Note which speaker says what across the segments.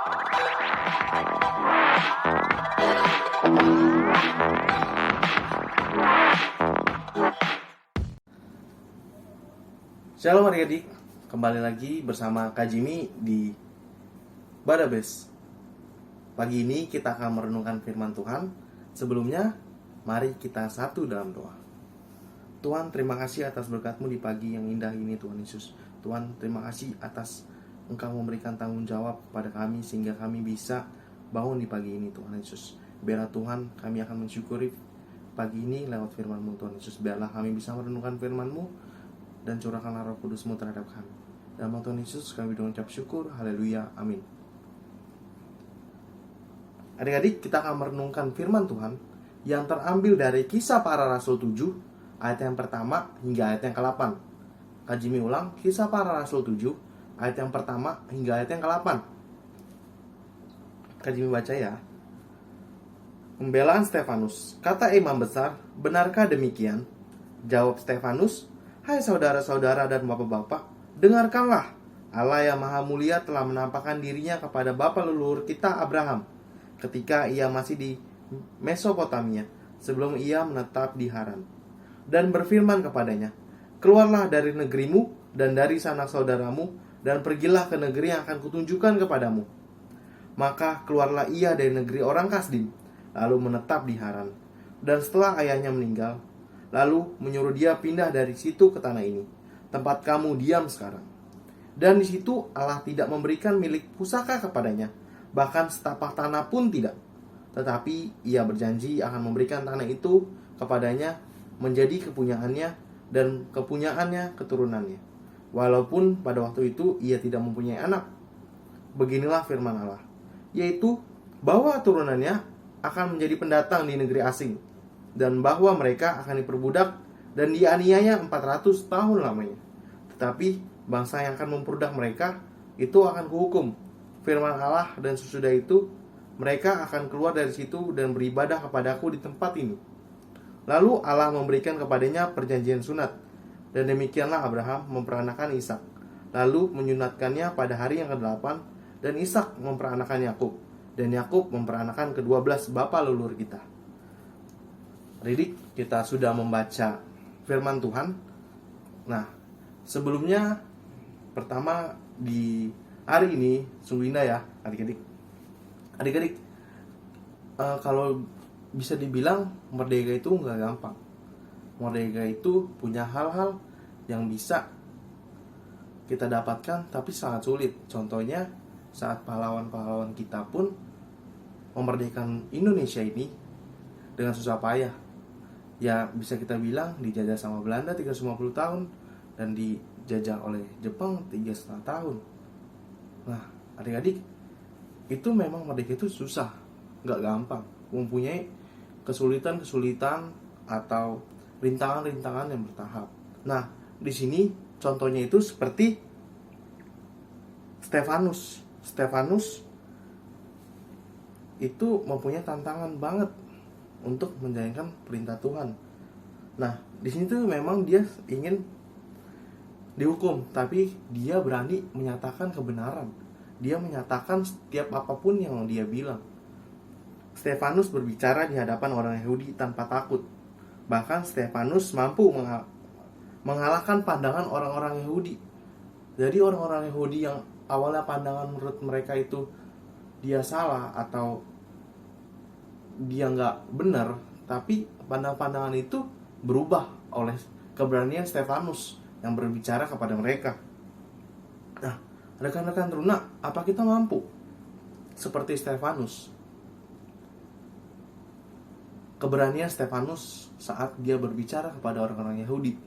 Speaker 1: Shalom adik-adik, kembali lagi bersama Kak Jimmy di Badabes. Pagi ini kita akan merenungkan firman Tuhan. Sebelumnya, mari kita satu dalam doa. Tuhan, terima kasih atas berkat-Mu di pagi yang indah ini Tuhan Yesus. Tuhan, terima kasih atas Engkau memberikan tanggung jawab kepada kami sehingga kami bisa bangun di pagi ini Tuhan Yesus. Biarlah Tuhan, kami akan mensyukuri pagi ini lewat firman-Mu Tuhan Yesus. Biarlah kami bisa merenungkan firman-Mu dan curahkanlah Roh Kudus-Mu terhadap kami. Dalam nama Tuhan Yesus kami mengucap syukur. Haleluya. Amin. Adik-adik, kita akan merenungkan firman Tuhan yang terambil dari Kisah Para Rasul 7 ayat yang pertama hingga ayat yang ke-8. Kak Jimmy ulang, Kisah Para Rasul 7 ayat yang pertama hingga ayat yang ke-8. Kak Jimmy baca ya. Pembelaan Stefanus. Kata imam besar, benarkah demikian? Jawab Stefanus, hai saudara-saudara dan bapak-bapak, dengarkanlah. Allah yang maha mulia telah menampakkan dirinya kepada bapa leluhur kita Abraham ketika ia masih di Mesopotamia, sebelum ia menetap di Haran, dan berfirman kepadanya, keluarlah dari negerimu dan dari sanak saudaramu, dan pergilah ke negeri yang akan kutunjukkan kepadamu. Maka keluarlah ia dari negeri orang Kasdim, lalu menetap di Haran. Dan setelah ayahnya meninggal, lalu menyuruh dia pindah dari situ ke tanah ini, tempat kamu diam sekarang. Dan di situ Allah tidak memberikan milik pusaka kepadanya, bahkan setapak tanah pun tidak. Tetapi ia berjanji akan memberikan tanah itu kepadanya menjadi kepunyaannya dan kepunyaannya keturunannya, walaupun pada waktu itu ia tidak mempunyai anak. Beginilah firman Allah, yaitu bahwa turunannya akan menjadi pendatang di negeri asing, dan bahwa mereka akan diperbudak dan dianiaya 400 tahun lamanya. Tetapi bangsa yang akan memperbudak mereka itu akan kuhukum, firman Allah, dan sesudah itu mereka akan keluar dari situ dan beribadah kepadaku di tempat ini. Lalu Allah memberikan kepadanya perjanjian sunat, dan demikianlah Abraham memperanakan Ishak, lalu menyunatkannya pada hari yang ke-8, dan Ishak memperanakan Yakub, dan Yakub memperanakan ke-12 bapa leluhur kita. Adik, kita sudah membaca firman Tuhan. Nah, sebelumnya pertama di hari ini sungguh indah ya adik-adik. Adik-adik, kalau bisa dibilang merdeka itu nggak gampang. Merdeka itu punya hal-hal yang bisa kita dapatkan tapi sangat sulit. Contohnya saat pahlawan-pahlawan kita pun memerdekakan Indonesia ini dengan susah payah. Ya bisa kita bilang dijajah sama Belanda 350 tahun dan dijajah oleh Jepang 3,5 tahun. Nah adik-adik, itu memang merdeka itu susah, nggak gampang, mempunyai kesulitan-kesulitan atau rintangan-rintangan yang bertahap. Nah di sini contohnya itu seperti Stefanus itu mempunyai tantangan banget untuk menjalankan perintah Tuhan. Nah, di sini tuh memang dia ingin dihukum, tapi dia berani menyatakan kebenaran. Dia menyatakan setiap apapun yang dia bilang. Stefanus berbicara di hadapan orang Yahudi tanpa takut. Bahkan Stefanus mampu mengalahkan pandangan orang-orang Yahudi. Jadi orang-orang Yahudi yang awalnya pandangan menurut mereka itu dia salah atau dia nggak benar, tapi pandangan-pandangan itu berubah oleh keberanian Stefanus yang berbicara kepada mereka. Nah, rekan-rekan teruna, apa kita mampu seperti Stefanus? Keberanian Stefanus saat dia berbicara kepada orang-orang Yahudi,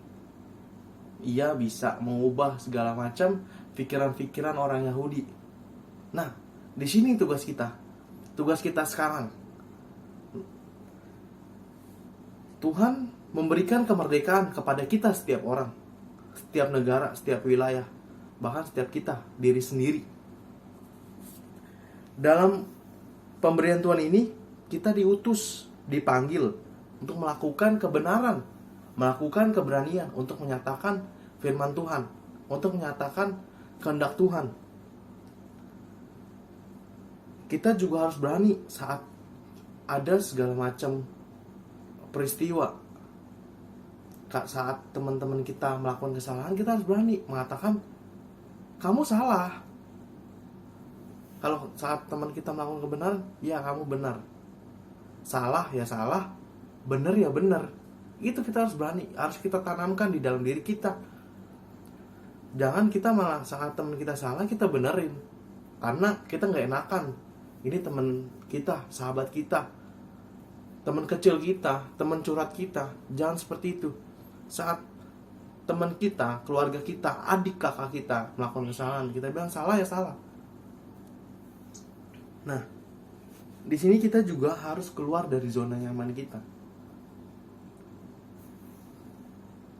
Speaker 1: ia bisa mengubah segala macam pikiran-pikiran orang Yahudi. Nah, di sini tugas kita sekarang. Tuhan memberikan kemerdekaan kepada kita setiap orang, setiap negara, setiap wilayah, bahkan setiap kita, diri sendiri. Dalam pemberian Tuhan ini, kita diutus, dipanggil untuk melakukan kebenaran, melakukan keberanian, untuk menyatakan firman Tuhan, untuk menyatakan kehendak Tuhan. Kita juga harus berani saat ada segala macam peristiwa. Saat teman-teman kita melakukan kesalahan, kita harus berani mengatakan kamu salah. Kalau saat teman kita melakukan kebenaran, ya kamu benar. Salah ya salah, benar ya benar. Itu kita harus berani, harus kita tanamkan di dalam diri kita. Jangan kita malah saat teman kita salah kita benerin, karena kita nggak enakan. Ini teman kita, sahabat kita, teman kecil kita, teman curhat kita. Jangan seperti itu. Saat teman kita, keluarga kita, adik kakak kita melakukan kesalahan, kita bilang salah ya salah. Nah, di sini kita juga harus keluar dari zona nyaman kita.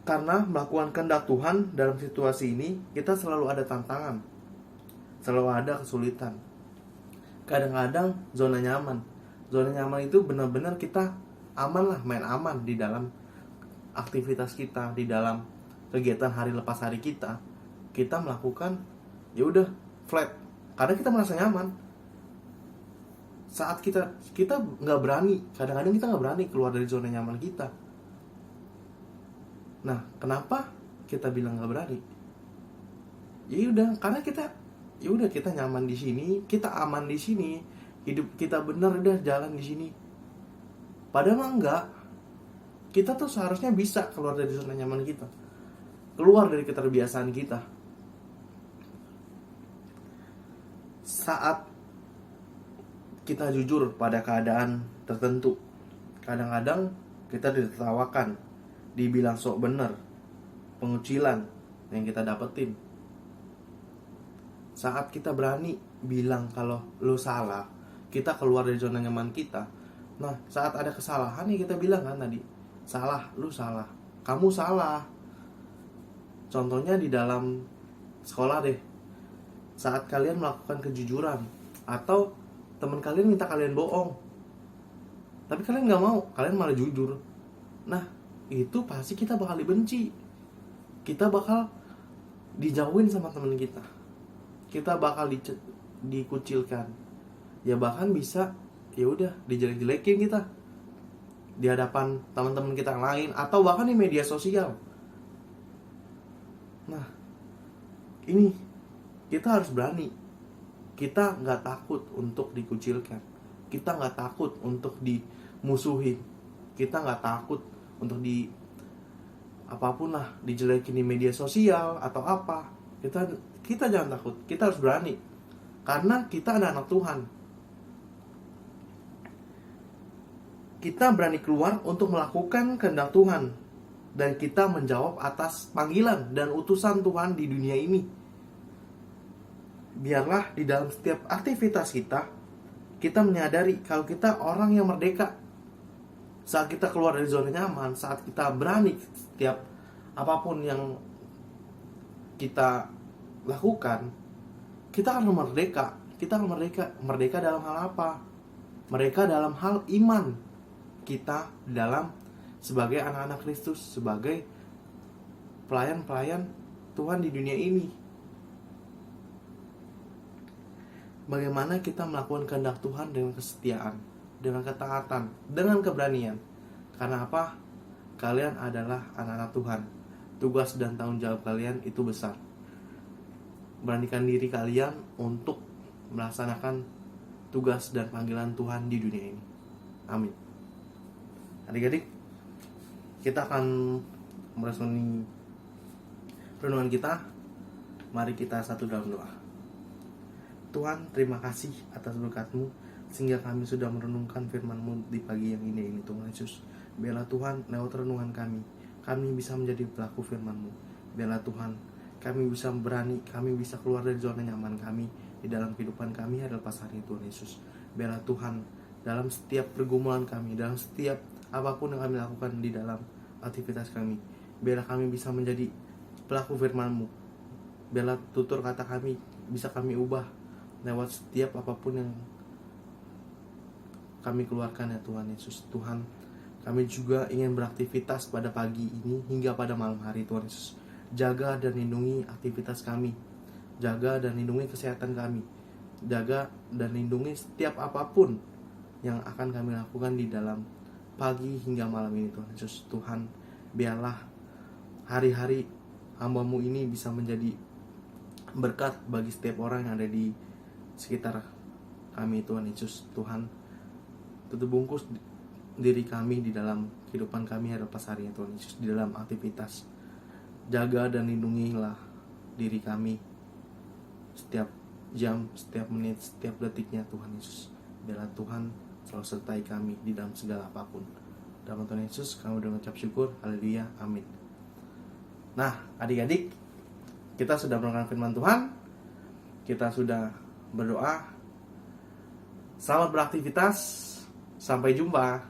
Speaker 1: Karena melakukan kehendak Tuhan dalam situasi ini, kita selalu ada tantangan, selalu ada kesulitan. Kadang-kadang zona nyaman itu benar-benar kita aman lah, main aman di dalam aktivitas kita, di dalam kegiatan hari lepas hari kita melakukan ya udah flat, karena kita merasa nyaman. Saat kita nggak berani, kadang-kadang kita nggak berani keluar dari zona nyaman kita. Nah, kenapa kita bilang nggak berani? Ya udah, karena kita nyaman di sini, kita aman di sini, hidup kita benar udah jalan di sini. Padahal mah enggak. Kita tuh seharusnya bisa keluar dari zona nyaman kita, keluar dari keterbiasaan kita. Saat kita jujur pada keadaan tertentu, kadang-kadang kita ditertawakan, dibilang sok bener, pengucilan yang kita dapetin. Saat kita berani bilang kalau lu salah, kita keluar dari zona nyaman kita. Nah, saat ada kesalahan ya kita bilang kan tadi, salah, lu salah, kamu salah. Contohnya di dalam sekolah deh, saat kalian melakukan kejujuran atau teman kalian minta kalian bohong, tapi kalian gak mau, kalian malah jujur. Nah, itu pasti kita bakal dibenci, kita bakal dijauhin sama teman kita bakal dikucilkan, ya bahkan bisa ya udah dijelek-jelekin kita di hadapan teman-teman kita yang lain atau bahkan di media sosial. Nah, ini kita harus berani. Kita nggak takut untuk dikucilkan, kita nggak takut untuk dimusuhin, kita nggak takut untuk apapun lah, dijelekin di media sosial atau apa. Kita jangan takut, kita harus berani, karena kita adalah anak Tuhan. Kita berani keluar untuk melakukan kehendak Tuhan, dan kita menjawab atas panggilan dan utusan Tuhan di dunia ini. Biarlah di dalam setiap aktivitas kita menyadari kalau kita orang yang merdeka. Saat kita keluar dari zona nyaman, saat kita berani setiap apapun yang kita lakukan, kita akan merdeka. Kita akan merdeka dalam hal apa? Merdeka dalam hal iman kita dalam sebagai anak-anak Kristus, sebagai pelayan-pelayan Tuhan di dunia ini. Bagaimana kita melakukan kehendak Tuhan dengan kesetiaan, dengan ketaatan, dengan keberanian. Karena apa? Kalian adalah anak-anak Tuhan. Tugas dan tanggung jawab kalian itu besar. Beranikan diri kalian untuk melaksanakan tugas dan panggilan Tuhan di dunia ini. Amin. Adik-adik, kita akan meresponi renungan kita. Mari kita satu dalam doa. Tuhan, terima kasih atas berkat-Mu sehingga kami sudah merenungkan firman-Mu di pagi yang indah ini, Tuhan Yesus. Biarlah Tuhan, lewat renungan kami bisa menjadi pelaku firman-Mu. Biarlah Tuhan, kami bisa berani, kami bisa keluar dari zona nyaman kami di dalam kehidupan kami adalah pas hari Tuhan Yesus. Biarlah Tuhan, dalam setiap pergumulan kami, dalam setiap apapun yang kami lakukan di dalam aktivitas kami, biarlah kami bisa menjadi pelaku firman-Mu. Biarlah tutur kata kami bisa kami ubah lewat setiap apapun yang kami keluarkan ya Tuhan Yesus. Tuhan, kami juga ingin beraktivitas pada pagi ini hingga pada malam hari Tuhan Yesus. Jaga dan lindungi aktivitas kami, jaga dan lindungi kesehatan kami, jaga dan lindungi setiap apapun yang akan kami lakukan di dalam pagi hingga malam ini Tuhan Yesus. Tuhan, biarlah hari-hari hamba-Mu ini bisa menjadi berkat bagi setiap orang yang ada di sekitar kami Tuhan Yesus. Tuhan, tutup bungkus diri kami di dalam kehidupan kami hari lepas hari Tuhan Yesus, di dalam aktivitas. Jaga dan lindungilah diri kami setiap jam, setiap menit, setiap detiknya Tuhan Yesus. Biarlah Tuhan selalu sertai kami di dalam segala apapun. Dalam Tuhan Yesus kami mengucap syukur. Haleluya, amin. Nah, adik-adik, kita sudah mendengarkan firman Tuhan, kita sudah berdoa. Selamat beraktivitas, sampai jumpa.